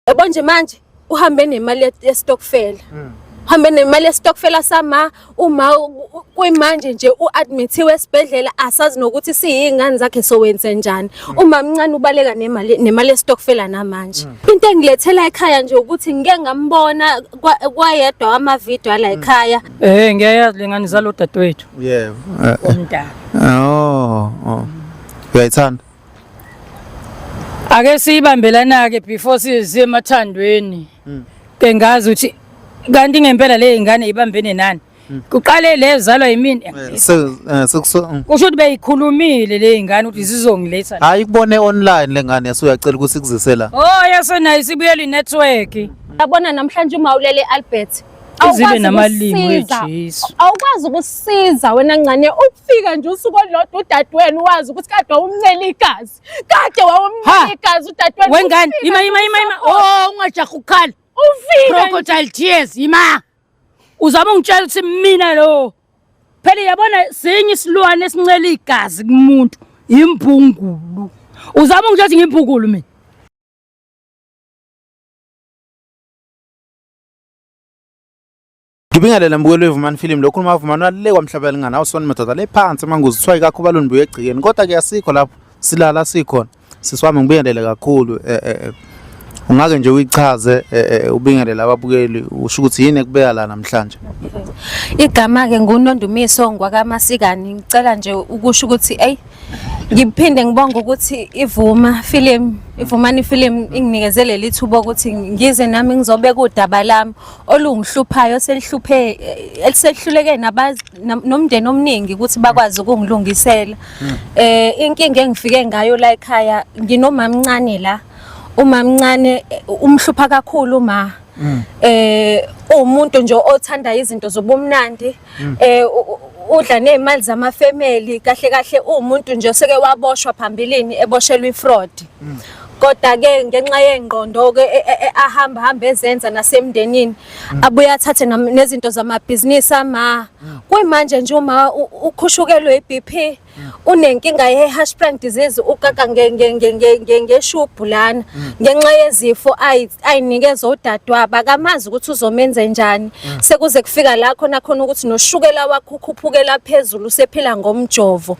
Yabo nje manje uhambe nemali yestokfela. Uhambe nemali yestokfela sama uma kuyimanje nje uadmithiwe esibhedlela asazi nokuthi siyingane zakhe sowenze njani. Uma mncane ubaleka nemali yestokfela namanje. Into engilethela ekhaya nje ukuthi ngeke ngambona kwayedwa amavideo ala ekhaya. Ngiyayazi lengane zalo dadewethu. Yebo. Umntana. Oh. Uyayithanda? Ake sibambelana ke before size emathandweni. Ke ngazi ukuthi kanti ngempela le ingane ibambene nani. Kuqale lezalwa yimini. Kusho ukuthi beyikhulumile le ingane ukuthi sizongiletha. Hayi kubone online lengane yasuyacela ukuthi kuzisela. Oh yasenayo sibuyela inetwork. Yabona namhlanje uma ulele Albert. Izibe namalimi weJesu. Awukwazi ukusiza wena ncane ukufika nje usuku olodwa udadewenu wazi ukuthi kade wawumncela igazi. Kade wawumncela igazi udadewenu. Wengane ima. Oh ungajaha ukukhala. Ufika crocodile tears ima. Uzama ungitshela ukuthi mina lo. Phela yabona sinye isilwane esincela igazi kumuntu imbungulu. Uzama ungitshela ukuthi ngimbungulu mina. Ngibingelela mbukelo weVumani Film lokho uma Vumani walile kwamhlabela ngana awusona madoda lephansi manguzithwa ikakho baloni buye egcikeni kodwa ke yasikho lapho silala sikhona siswami ngibingelele kakhulu ungake nje uyichaze ubingelela ababukeli usho ukuthi yini ekubeka la namhlanje. Igama ke nguNondumiso ngwakaMasikani ngicela nje ukusho ukuthi ngiphinde ngibonga ukuthi iVumani Film inginikezele lithuba ukuthi ngize nami ngizobeka udaba lami olungihluphayo selihluleke nomndeni omningi ukuthi bakwazi ukungilungisela. Inkinga engifike ngayo la ekhaya nginomamncane la. Umamncane umhlupha kakhulu uma umuntu nje othanda izinto zobumnandi udla nezimali zamafamily kahle umuntu nje oseke waboshwa phambilini eboshelwa ifraud. Kodwa ke ngenxa yengqondo ke ahamba ezenza nasemndenini abuya athathe nezinto zamabhizinisi kuyimanje nje uma ukhushukelwe iBP unenkinga ye-hash brown disease ukaka ngeshubhu lana ngenxa yezifo ayinikeza udadewabo akamazi ukuthi uzomenza njani sekuze kufika la khona ukuthi noshukela wakho ukhuphukela phezulu sephila ngomjovo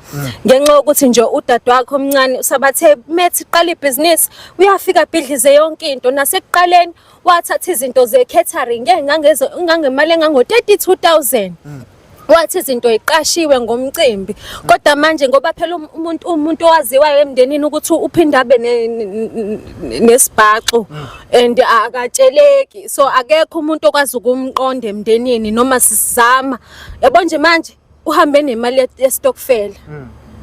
ngenxa ukuthi nje udadewakho omncane usabathe methi qala ibhizinisi uyafika bhidlize yonke into nasekuqaleni wathatha izinto ze-catering ngangemali engango-32,000 wathi izinto iqashiwe ngomcimbi kodwa manje ngoba phela umuntu owaziwayo emndenini ukuthi uphinda abe nesibhaxo and akatsheleki so akekho umuntu okwazi ukumqonda emndenini noma sizama yabo nje manje uhambe nemali yestokfela.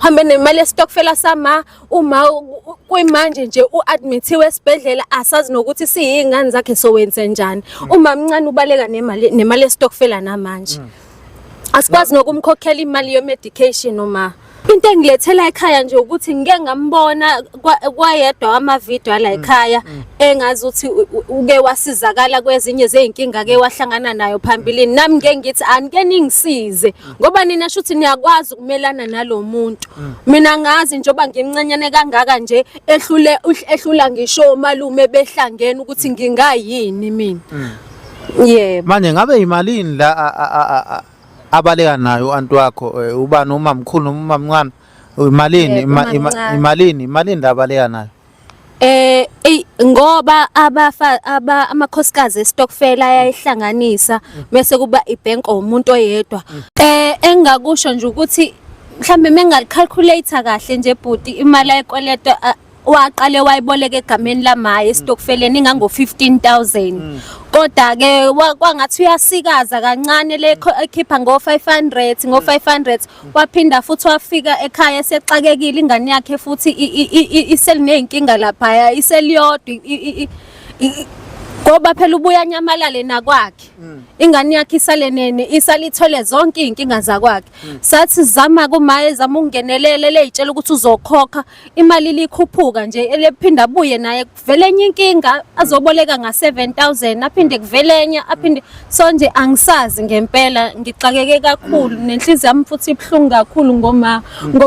Uhambe nemali yestokfela sama uma kuyimanje nje uadmithiwe esibhedlela asazi nokuthi siyingane zakhe sowenze njani. Uma mncane ubaleka nemali yestokfela namanje. Asikwazi nokumkhokhela imali yomedication noma into engilethela ekhaya nje ukuthi ngeke ngambona kwayedwa amavideo ala ekhaya engazi ukuthi uke wasizakala kwezinye zeinkinga ke wahlangana nayo phambilini nami ngeke ngithi anike ningisize ngoba nina shuthi niyakwazi ukumelana nalomuntu mina ngazi njoba ngimncanyane kangaka nje ehlula ngisho malume behlangene ukuthi ngingayini mina yebo manje ngabe imalini la abaleka nayo antu wakho ubani umamkhulu noma umamncane imalini abaleka nayo ngoba amakhosikazi estokfela ayayihlanganisa bese kuba ibank umuntu oyedwa engakusho nje ukuthi mhlambe mengalicalculator kahle nje bhuti imali ayikweleta waqale wayiboleka egameni lamaye estokfeleni ingango-15,000 kodwa ke kwangathi uyasikaza kancane le ekhipha ngo500 waphinda futhi wafika ekhaya sexakekile ingane yakhe futhi iselineyinkinga lapha iseliyodwa ngoba phela ubuya nyamalale nakwakhe ingane yakhe isalithole zonke izinkinga zakwakhe sathi zama kumaye zama ungenelele leyitshela ukuthi uzokhokha imali likhuphuka nje elephinda abuye naye kuvele enye inkinga azoboleka nga7,000 aphinde kuvele enye aphinde so nje angisazi ngempela ngixakeke kakhulu nenhliziyo yami futhi ibhlungu kakhulu ngoba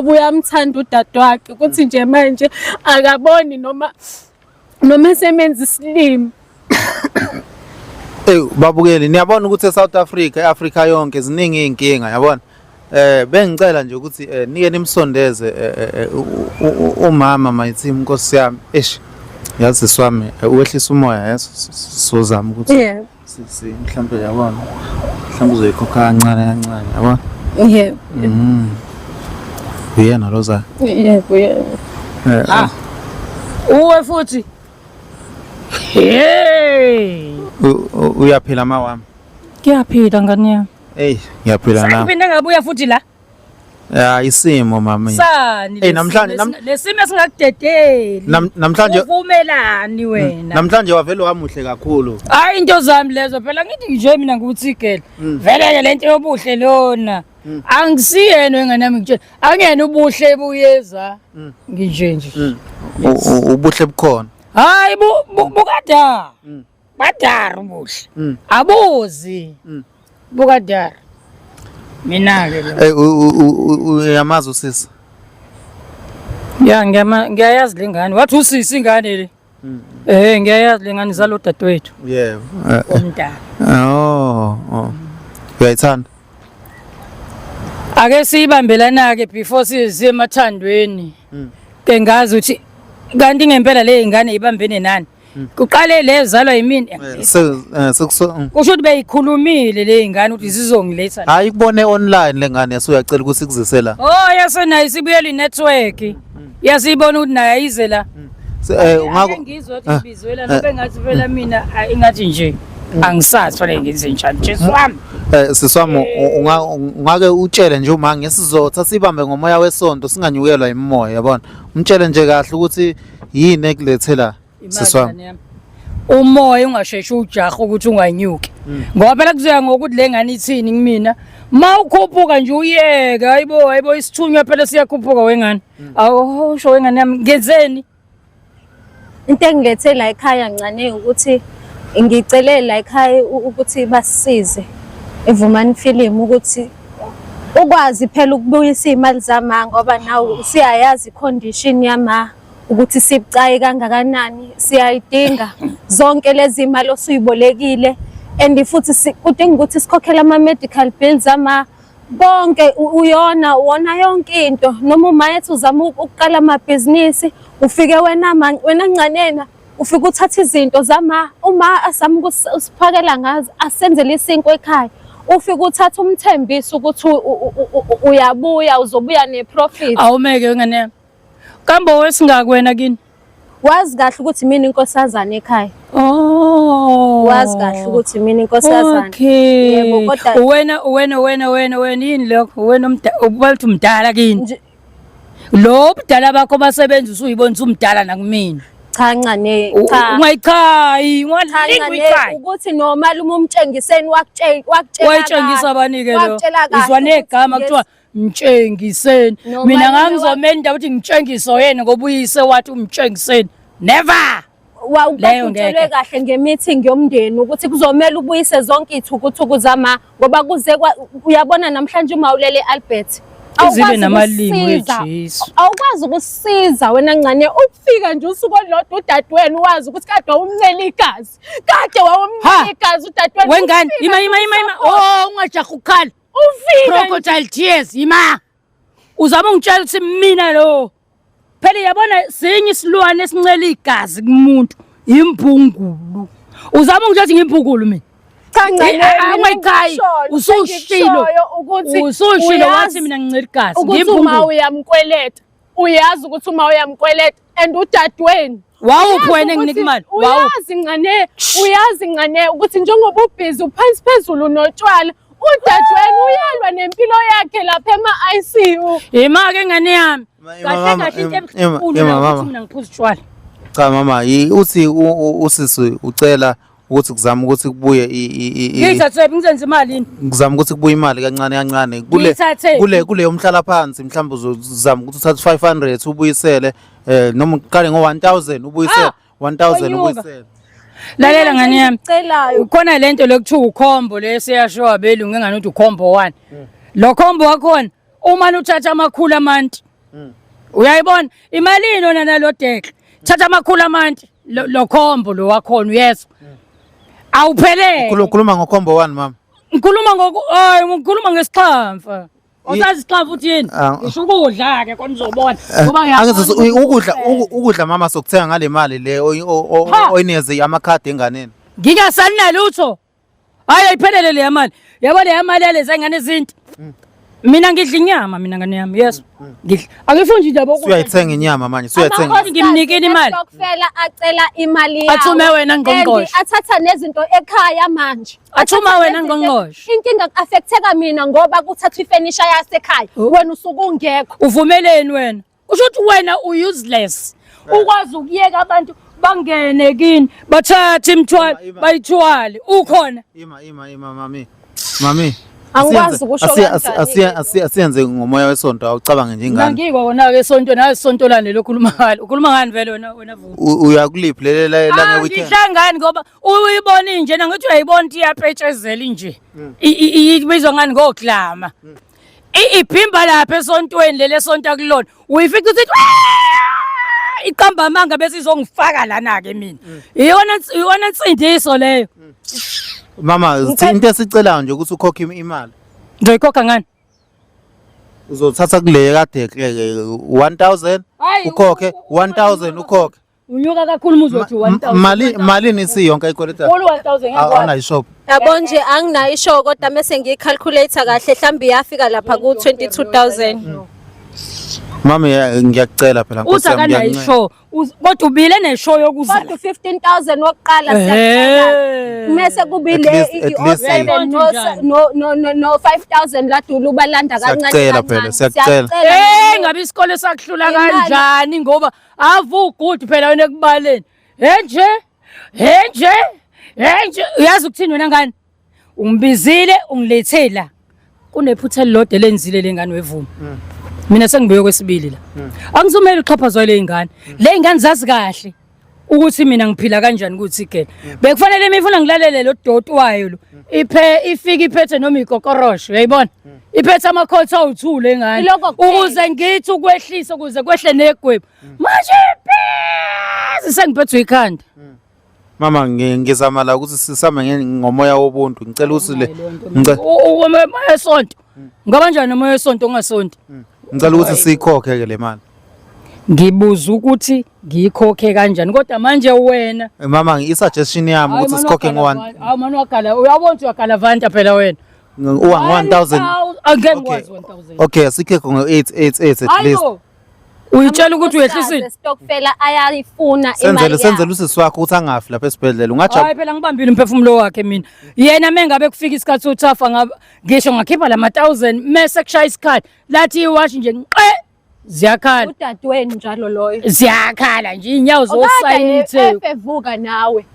uyamthanda udadewakhe ukuthi nje manje akaboni noma esemenza isilimo Babukeli niyabona ukuthi eSouth Africa eAfrica yonke ziningi inkinga yabona. Bengicela nje ukuthi nike nimsondeze umama mayithi inkosi yami. Yazi swami uwehlisa umoya yeso sozama ukuthi mhlambe yabona. Mhlambe uzoyikhokha kancane yabona. Yebo. Uyena loza. Yebo. Uwe futhi. Hey. Uyaphila mawami. Kuyaphila ngani yami. Ngiyaphila na. Saphinde ngabuya futhi la. Isimo mama. Sani. Namhlanje lesimo singakudedeli. Namhlanje uvumelani wena? Namhlanje wavele wamuhle kakhulu. Hayi into zami lezo phela ngithi nje mina ngikuthikela. Vele ke lento yobuhle lona. Angisiyena wengane nami ngitshela. Angiyena ubuhle ebuyeza. Nginje. Ubuhle bukhona. Hayi bukadara. Badara ubuhle. Abuzi. Bukadara. Mina ke uyamazi usisi. Ya ngiyayazi lengane. Wathi usisi ingane le. Ngiyayazi lengane zalo dadewethu. Yebo. Umntana. Uyayithanda? Ake siyibambelana ke before size emathandweni. Ke ngazi ukuthi kanti ngempela le ingane ibambene nani. Kuqale lezalwa yimini. Kusho ukuthi beyikhulumile le ingane ukuthi sizongiletha. Hayi kubone online lengane yasuyacela ukuthi sikuzisela. Yasenayo isibuyela inetwork. Yasibona ukuthi nayo ayize la. Ngizwe ukuthi ibizwela nobe ngathi vela mina ingathi nje angisazi fanele ngize njani Jesu wami. Siswami ungake utshele nje uma ngesizotha sibambe ngomoya wesonto singanyukelwa imimoya yabona. Umtshele nje kahle ukuthi yini ekulethela siswami. Umoya ungasheshi ujaha ukuthi unganyuki. Ngoba phela kuzoya ngokuthi lengane ithini kimina. Mawukhuphuka nje uyeke hayibo isithunywa phela siyakhuphuka wengane. Awusho wengane yami ngenzeni? Into engilethele la ekhaya ncane ukuthi ngicele la ekhaya ukuthi basisize eVumani Film ukuthi ukwazi phela ukubuyisa imali zama ngoba nawe siyayazi condition yama ukuthi sibucayi kangakanani siyayidinga zonke lezi imali osuyibolekile and futhi kudinga ukuthi sikhokhele ama medical bills ama bonke wona yonke into noma uma yethu uzama ukuqala amabhizinisi ufike wena ncanena ufike uthatha izinto zama uma asama ukusiphakela ngazo asenzele isinko ekhaya ufike uthatha umthembiso ukuthi uyabuya uzobuya neprofit. Awumeke ngane kambe wesingakwena kini wazi kahle ukuthi mina inkosazana ekhaya. Wazi kahle ukuthi mina inkosazana. Yebo kodwa wena yini lokho wena ubathi umdala kini lo budala bakho basebenza usuyibona umdala nakumina. Cha ncane cha ungayichayi ngwalingichayi ukuthi normal uma umtshengiseni wakutshela wayitshengisa abanike lo izwane egama kuthiwa mtshengiseni mina ngangizomela indaba ukuthi ngitshengiso yena ngoba uyise wathi umtshengiseni never wawukutshelwe kahle ngemeeting yomndeni ukuthi kuzomela ubuyise zonke ithukuthuku zama ngoba kuze uyabona namhlanje uma ulele Albert izibe namalimi weJesu awukwazi ukusisiza wena ncane ukufika nje usuku olodwa udadewenu wazi ukuthi kade wawumncela igazi kade wawumncela igazi udadewenu wengane ima ungajaha ukukhala ufika crocodile tears ima uzama ungitshela ukuthi mina lo phela yabona sinye isilwane esincela igazi kumuntu imbungulu uzama ungitshela ukuthi ngimbungulu mina usushilo wathi mina ngincela igazi ngimbungulu uyamkweleta uyazi ukuthi uma uyamkweleta and udadewenu wawuphi wena enginika imali uyazi ngane ukuthi njengoba ubhizi uphansi phezulu notshwala udadewenu uyalwa nempilo yakhe lapha ema-ICU ima ke ngane yami kahle into ebuhlungu ukuthi mina ngiphuza utshwala. Cha mama uthi usisi ucela ukuthi kuzama ukuthi kubuye ngizathe ngizenze imali ngizama ukuthi kubuye imali kancane kule umhlala phansi mhlawumbe uzozama ukuthi uthathe 500 ubuyisele noma uqale ngo1000 ubuyisele 1000 ubuyisele. Lalela ngane yami ukhona lento lokuthiwa ukhombo lesiyasho abelungu engani ukuthi ukhombo 1 lo khombo wakhona uma uthatha amakhulu amanti uyayibona imali inona nalo dekhe thatha amakhulu amanti lo khombo lo wakhona uyezwa awuphelele Ukhuluma ngokombo 1 mama. Ngikhuluma ngesixhamfa. Usazi isixhamfa uthi yini? Ngisho ukudla ke konke uzobona ngoba Angithi ukudla mama sokuthenga ngale mali le oyineze amakhadi enganeni. Ngingasani lutho. Hayi ayiphelele le yamali. Yabo le yamali yalezi ngane izinto. Mina ngidla inyama mina ngane yami. Yes. Ngidla. Angifundi nje lokho. Uyayithenga inyama manje. Uyayithenga. Ngimnikile imali. Stokfela acela imali yakhe. Athume wena ngqongqoshe. Athatha nezinto ekhaya manje. Athuma wena ngqongqoshe. Inkinga affecteka mina ngoba kuthatha ifurniture yasekhaya. Wena usuku ungekho. Uvumeleni wena? Usho ukuthi wena useless. Ukwazi ukuyeka abantu bangene kini bathathe imithwalo bayithwale ukhona. Ima mami. Angikwazi ukusho kanjani. Asiyenze ngomoya wesonto awucabange nje ingane. Ngangikwa kona ke esonto nawe esonto lane lokhuluma ngalo. Ukhuluma ngani vele wena Vuka? Uyakuliphi la ngeweekend? Ngihlangani ngoba uyibona inje nangithi uyayibona ukuthi iyaphetshezela nje. Ibizwa ngani ngoglama. Iphimba lapha esontweni lele sonto kulona. Uyifica ukuthi iqamba amanga bese izongifaka lana ke mina. Iyona insindiso leyo. Mama, into esicelayo nje ukuthi ukhokhe imali. Ngizoyikhokha ngani? Uzothatha kule kade 1000 ukhokhe 1000 ukhokhe. Unyuka kakhulu muzothi 1000. Malini isiyonke ayikoleta? 1000 ngiyakwazi. Ana ishop. Yabo nje anginayo isho kodwa mase ngicalculate kahle mhlambi yafika lapha ku 22000. Mami ngiyakucela phela Nkosi yami ngiyakucela. Usho kodwa ubile neshow yokuzala. Kodwa 15000 wokuqala siyacela. Mase kubile no 5000 ladulu balanda kancane. Siyacela. Ngabe isikole sakuhlula kanjani ngoba avugudu phela wena ekubaleni. Nje uyazi ukuthini wena ngani? Ungibizile ungilethela. Kunephutha elilodwa lenzile lengane wevuma. Mina sengibuye kwesibili la. Angizumeli uxhaphazwa le ingane. Le ingane zazi kahle ukuthi mina ngiphila kanjani kuthi igele. Bekufanele mifuna ngilalele lo doti wayo lo. Ifika iphethe noma ikokorosho, uyayibona? Iphethe amakhothi awu2 le ngane. Ukuze ngithi ukwehlisa ukuze kwehle negwebu. Manje sengiphethwe ikhanda. Mama ngizama la ukuthi sisame ngomoya wobuntu. Ngicela ukuthi le umoya wesonto. Ngaba njani umoya wesonto ungasonto? Ngicela ukuthi siyikhokhe ke le mali. Ngibuza ukuthi ngiyikhokhe kanjani kodwa manje wena mama i-suggestion yami ukuthi sikhokhe ngo1. Hawu manje wakhala uyabona ukuthi wakhala vanta phela wena. U1000. Angeke ngikwazi 1000. Okay sikhokhe ngo888 at least. Uyitshela ukuthi uyehlisile. Stokfela ayayifuna imali. Senzele usisi wakho ukuthi angafi lapha esibhedlela ungathi hayi phela ngibambile umphefumulo wakhe mina. Yena mengabe kufika isikhathi uthafa ngaba ngisho ngakhipha la 1000 mase kushaya isikhathi lathi iwash nje ziyakhala. Udadewenu njalo loyo. Ziyakhala nje inyawo zosayithe. Efevuka nawe.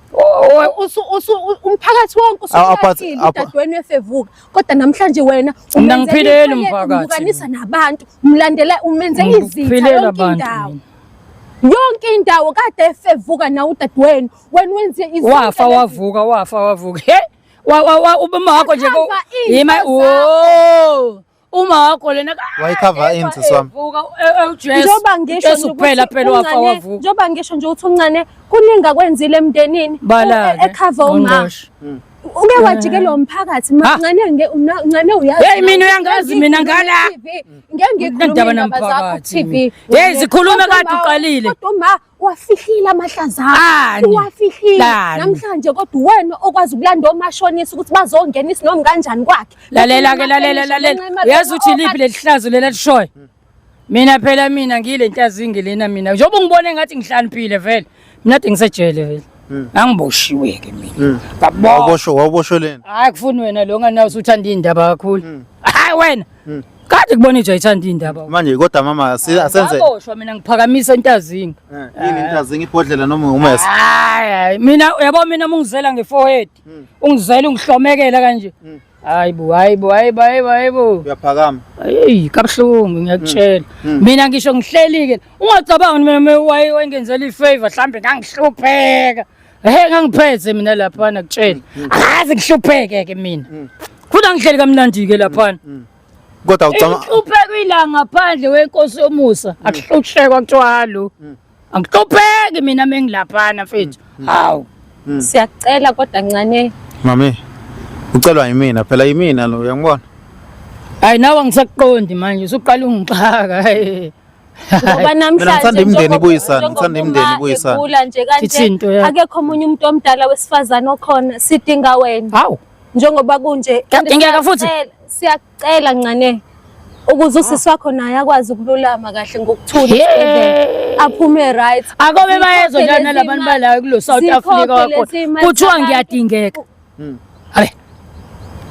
Umphakathi wonke usuphakathile udadewenu efevuka kodwa namhlanje wena ungangiphileli umphakathi. Ukanisa nabantu umlandela umenze izitha yonke indawo kade efevuka na udadewenu wena wenze izitha. Wafa wavuka. He ubama wakho nje uma wakho lena wayicover into swami. Njoba ngisho kuphela wafa wavuka. Njoba ngisho nje uthi uncane kuninga kwenzile emndenini ecover uma. Uke wajikela umphakathi mancane uyazi. Hey mina uyangazi mina ngala. Ngeke ngikhuluma indaba zakho TV. Hey zikhuluma kade uqalile. Kodwa uma wafihlila amahlazi akho. Wafihlila namhlanje kodwa wena okwazi ukulanda omashonisa ukuthi bazongenisa noma kanjani kwakhe. Lalela. Uyazi uthi liphi lelihlazo lela lishoyo. Mina phela ngile ntazingi lena mina. Njoba ngibone ngathi ngihlaniphile vele. Mina ade ngisejele vele. Angiboshiwe ke mina. Wawubosho lena. Hayi kufuni wena lo nganawo usuthanda indaba kakhulu. Hayi wena. Kade kubona nje ayithanda indaba. Manje kodwa mama asenze. Aboshwa mina ngiphakamisa entazingi. Yini entazingi ibhodlela noma umesa? Hayi mina yabo mina mungizela ngeforehead. Ungizela ungihlomekela kanje. Hayibo. Uyaphakama. Hey kabuhlungu ngiyakutshela. Mina ngisho ngihlelike. Ungacabanga mina wayengenzela ifavor mhlambe ngangihlupheka. Ngangiphethe mina lapha nakutshela. Akazi ngihlupheke ke mina. Kuda ngihleli kamnandi ke lapha. Kodwa ucama uhlupheka ilanga ngaphandle wenkosi yomusa. Akuhlushekwa kuthiwa lo. Angihlupheki mina mengilapha mfethu. Hawu. Siyacela kodwa ncane. Mami ucelwa yimina phela yimina lo uyangibona. Hayi nawe angisaqondi manje usuqala ungixhaka. Ngoba namhlanje imindeni ibuyisana, ngithanda imindeni ibuyisana. Kula nje kanje akekho omunye umuntu omdala wesifazane okhona sidinga wena. Hawu. Njengoba kunje Ngiyaka futhi siyacela ncane ukuze usisi wakho naye akwazi ukululama kahle ngokuthula aphume right. Akobe bayezwa njalo labantu bala kulo South Africa wakho. Kuthiwa ngiyadingeka. Hayi.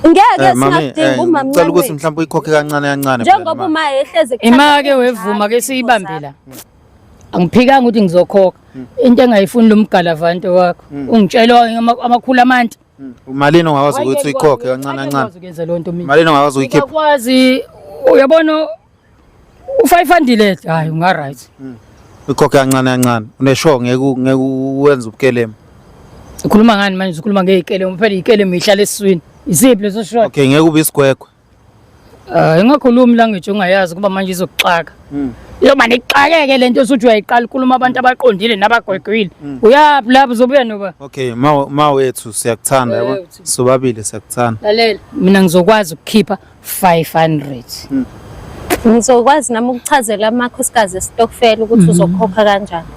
Ngeke singadinga umama ngicela ukuthi mhlawumbe uyikhokhe kancane kancane njengoba uma ehleze imake wevuma ke siyibambela angiphikanga ukuthi ngizokhokha into engayifuni lo mgalavanto wakho ungitshela amakhulu amandla malini ongakwazi ukuthi uyikhokhe kancane kancane malini ongakwazi uyikhipha ukwazi uyabona u500 hayi unga right uyikhokhe kancane kancane uneshow ngeke uwenze ubukelema ukhuluma ngani manje ukhuluma ngezikelemo phela izikelemo ihlala esiswini isiphi leso shot okay ngeke ube isigwegwe engakhulumi language ungayazi kuba manje izokuxaka yoba nixakeke lento osuthi uyayiqala ukhuluma abantu abaqondile nabagwegwile uyaphi lapho uzobuya noba okay ma wethu siyakuthanda yabo sobabili siyakuthanda lalela mina ngizokwazi ukukhipha 500 ngizokwazi nami ukuchazela amakhosikazi estokfel ukuthi uzokhokha kanjani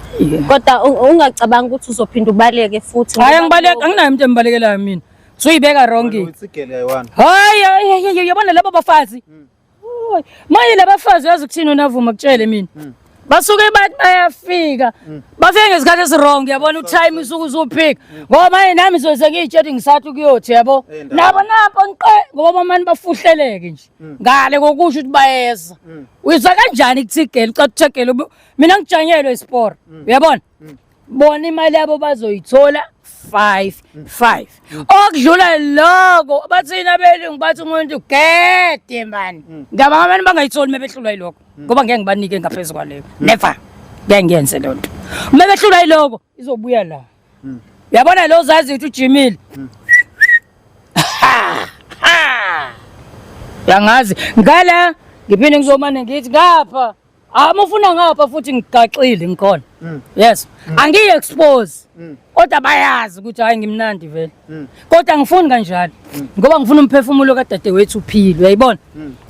kodwa ungacabanga ukuthi uzophinda ubaleke futhi hayi ngibaleka anginayo umuntu embalekelayo mina suyibeka wrong uyitsigele ayiwana hayi yabona labo bafazi manje labafazi yazi ukuthini unavuma kutshele mina basuke bathi bayafika bafike ngesikhathi esirong yabona utime isuku uzuphika ngoba manje nami ngizoze ngiyitshela ngisathi kuyothi yabo nabo ngiqe ngoba manje bafuhleleke nje ngale kokusho ukuthi bayeza uyizwa kanjani kuthigela ucathegela mina ngijanyelwe isport uyabona bona imali yabo bazoyithola 5 okudlula lokho bathina belungu bathi umuntu gede mani ngaba abantu bangayitholi mebehlulwa yiloko ngoba ngeke ngibanike ngaphezulu kwaleyo never ngeke ngiyenze lonto mebehlulwa yiloko izobuya la uyabona lo zazi ukuthi uJimile yangazi ngala ngiphinde ngizomane ngithi ngapha amufuna ngapha futhi ngigaxile ngikhona yes angiyi expose kodwa bayazi ukuthi hayi ngimnandi vele kodwa ngifuni kanjalo ngoba ngifuna umphefumulo kadadewethu uphile uyayibona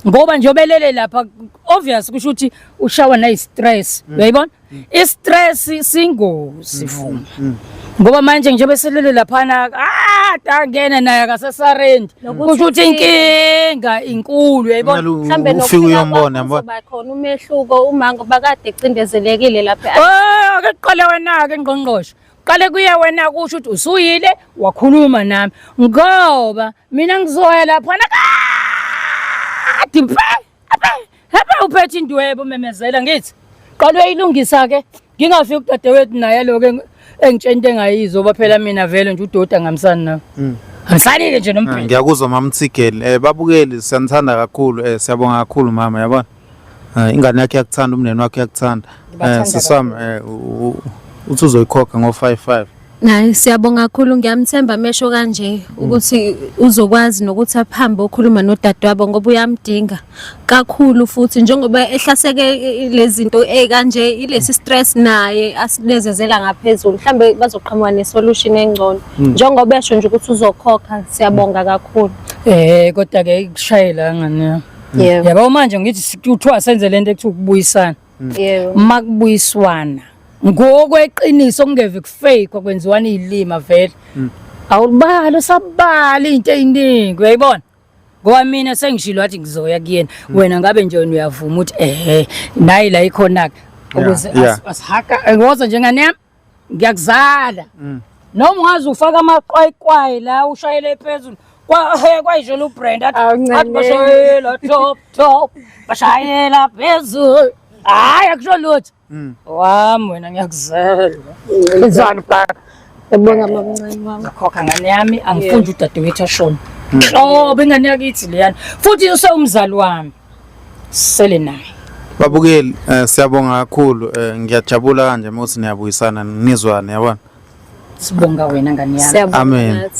ngoba nje obelele lapha obvious kusho ukuthi ushawa na stress uyayibona istress singozi vuma ngoba manje nje beselele laphana ngena naye akasesarendi kusho ukuthi inkinga inkulu uyayibona mhlambe ufike uyombona yabona bakhona umehluko uma ngoba kade ecindezelekile lapha ake qale wena ke ngqongqosho qale kuye wena kusho ukuthi usuyile wakhuluma nami ngoba mina ngizoya lapha nakade hapa uphethe indwebo memezela ngithi qale uyilungisa ke ngingafiki udadewethu naye lokho engitshente engayizo phela mina vele nje uDoda ngamsani nawe angisanike nje nomphela ngiyakuzwa mama Mtsigeli babukeli siyanthanda kakhulu siyabonga kakhulu mama yabona ingane yakhe yakuthanda umndeni wakhe yakuthanda sisami uthi uzoyikhokha ngo55 nayi siyabonga kakhulu ngiyamthemba mesho kanje ukuthi uzokwazi nokuthi aphambe okhuluma nodadewabo ngoba uyamdinga kakhulu futhi njengoba ehlaseke lezinto kanje ilesi stress naye asinezezela ngaphezulu mhlambe bazoqhamuka nesolution engcono njengoba esho nje ukuthi uzokhokha siyabonga kakhulu kodwa ke kushayela ngane yabo manje ngithi kuthiwa senze lento ekuthiwa ukubuyisana makubuyiswana ngokweqiniso kungeve kufake kwenziwana izilima vele awubalo sabali into eyiningi uyayibona ngoba mina sengishilo wathi ngizoya kuyena wena ngabe nje uyavuma ukuthi nayi la ikhona ukuze asihaka ngoza njengane yami ngiyakuzala noma ungazi ufaka amaqwayqwayi la ushayele phezulu kwayijela uBrand athi bashayela top bashayela phezulu hayi akusho lutho wami wena ngiyakuzela izana bhaka yabonga mamncane wami khokha ngane yami angifuni udadewethu ashona hlobo ingane yakithi leyana futhi usewumzali wami sele naye babukeli siyabonga kakhulu ngiyajabula kanje mase niyabuyisana nizwane yabona sibonga wena ngane yami amen